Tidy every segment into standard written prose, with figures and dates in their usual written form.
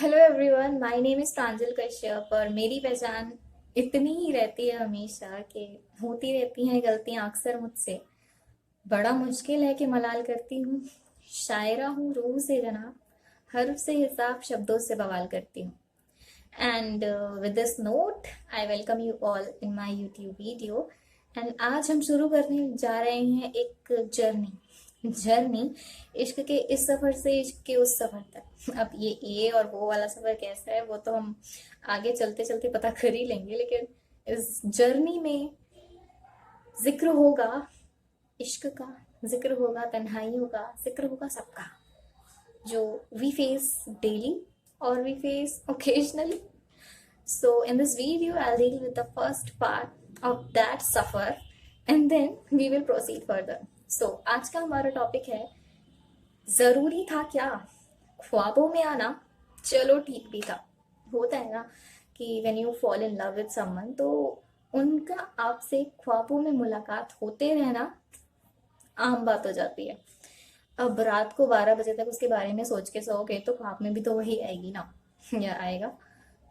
Hello everyone, my name is Pranjal Kashyap और मेरी पहचान इतनी ही रहती है हमेशा कि होती रहती हैं गलतियां अक्सर मुझसे। बड़ा मुश्किल है कि मलाल करती हूँ। शायरा हूँ रूह से जनाब, हर्फ से हिसाब शब्दों से बवाल करती हूँ। And with this note I welcome you all in my YouTube video. And आज हम शुरू करने जा रहे हैं एक जर्नी जर्नी इश्क के इस सफर से इश्क के उस सफर तक। अब ये और वो वाला सफर कैसा है वो तो हम आगे चलते चलते पता कर ही लेंगे, लेकिन इस जर्नी में जिक्र होगा इश्क का, जिक्र होगा तन्हाइयों का, जिक्र होगा सबका जो वी फेस डेली और we face occasionally. So in this video, I'll deal with the first part of that suffer and then we will proceed further. So आज का हमारा टॉपिक है जरूरी था क्या ख्वाबों में आना. चलो ठीक भी था. होता है ना कि when you fall in love with someone तो उनका आपसे ख्वाबों में मुलाकात होते रहना आम बात हो जाती है. अब रात को 12 बजे तक उसके बारे में सोच के सोओगे तो ख्वाब में भी तो वही आएगी ना या आएगा.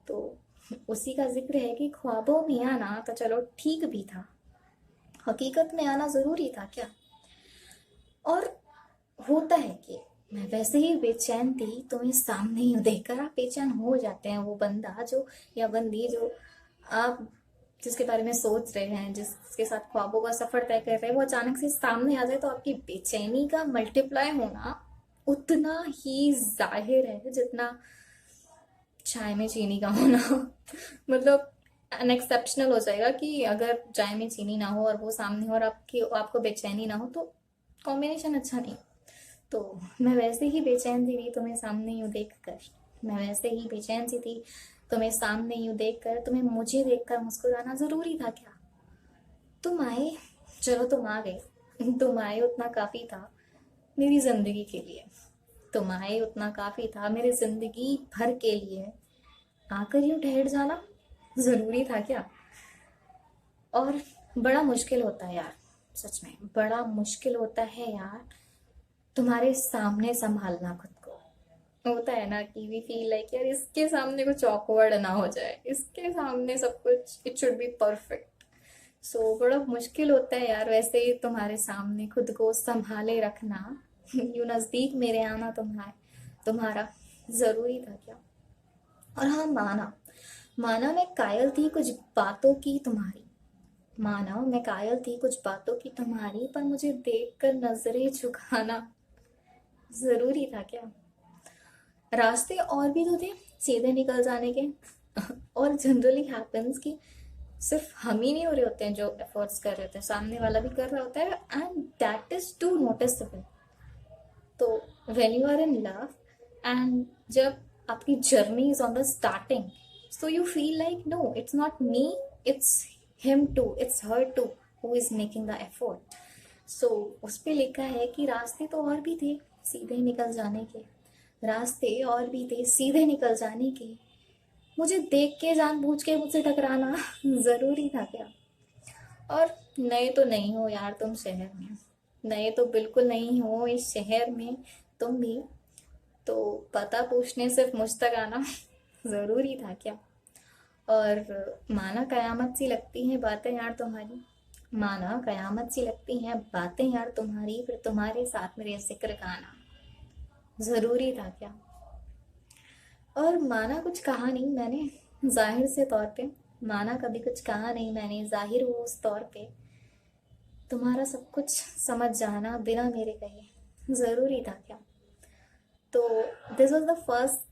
तो उसी का जिक्र है कि ख्वाबों में आना तो चलो ठीक भी था, हकीकत में आना जरूरी था क्या. और होता है कि मैं वैसे ही बेचैन थी, तुम्हें सामने ही देखकर आप बेचैन हो जाते हैं. वो बंदा जो या बंदी जो आप जिसके बारे में सोच रहे हैं, जिसके साथ ख्वाबों का सफर तय कर रहे हैं, वो अचानक से सामने आ जाए तो आपकी बेचैनी का मल्टीप्लाई होना उतना ही जाहिर है जितना चाय में चीनी का होना. मतलब अनएक्सेप्शनल हो जाएगा कि अगर चाय में चीनी ना हो और वो सामने हो और आपको बेचैनी ना हो तो कॉम्बिनेशन अच्छा नहीं. तो मैं वैसे ही बेचैन थी तुम्हें सामने यूं देख कर. मैं वैसे ही बेचैन सी थी तुम्हें सामने यूं देख कर. तुम्हें मुझे देखकर मुस्कुराना जरूरी था क्या. तुम आए, चलो तुम आ गए. तुम आए उतना काफी था मेरी जिंदगी के लिए. तुम आए उतना काफी था मेरी जिंदगी भर के लिए. आकर यूं ठहर जाना जरूरी था क्या. और बड़ा मुश्किल होता है यार, सच में बड़ा मुश्किल होता है यार तुम्हारे सामने संभालना खुद को. होता है ना कि वी फील लाइक यार इसके सामने कुछ ऑकवर्ड ना हो जाए, इसके सामने सब कुछ इट शुड बी परफेक्ट. सो बड़ा मुश्किल होता है यार वैसे ही तुम्हारे सामने खुद को संभाले रखना. यूं नजदीक मेरे आना तुम्हारा जरूरी था क्या. और हाँ, माना माना मैं कायल थी कुछ बातों की तुम्हारी. माना मैं कायल थी कुछ बातों की तुम्हारी, पर मुझे देखकर नजरें झुकाना जरूरी था क्या. रास्ते और भी तो थे सीधे निकल जाने के. और जनरली हैपेंस कि सिर्फ हम ही नहीं हो रहे होते हैं जो एफर्ट्स कर रहे होते हैं, सामने वाला भी कर रहा होता है and that is too noticeable. तो when you are in love and जब आपकी journey is on the starting, so you feel like no it's not me, it's him too, it's her too who is making the effort. So उस पे लिखा है कि रास्ते तो और भी थे सीधे निकल जाने के. रास्ते और भी थे सीधे निकल जाने के. मुझे देख के जानबूझ के मुझसे टकराना जरूरी था क्या. और नए तो नहीं हो यार तुम शहर में, नए तो बिल्कुल नहीं हो इस शहर में तुम भी. तो पता पूछने सिर्फ मुझ तक आना जरूरी था क्या. और माना कयामत सी लगती हैं बातें यार तुम्हारी. माना कयामत सी लगती हैं बातें यार तुम्हारी, फिर तुम्हारे साथ मेरे जिक्र का आना जरूरी था क्या. और माना कुछ कहा नहीं मैंने जाहिर से तौर पे. माना कभी कुछ कहा नहीं मैंने जाहिर हो उस तौर पे. तुम्हारा सब कुछ समझ जाना बिना मेरे कहे जरूरी था क्या. तो this was the first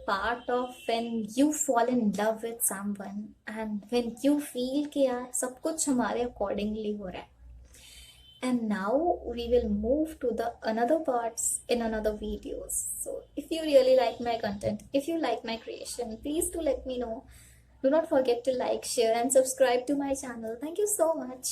part of when you fall in love with someone and when you feel कि यार सब कुछ हमारे अकॉर्डिंगली हो रहा है. And now we will move to the another parts in another videos. So if you really like my content, if you like my creation, please do let me know. Do not forget to like, share and subscribe to my channel. Thank you so much.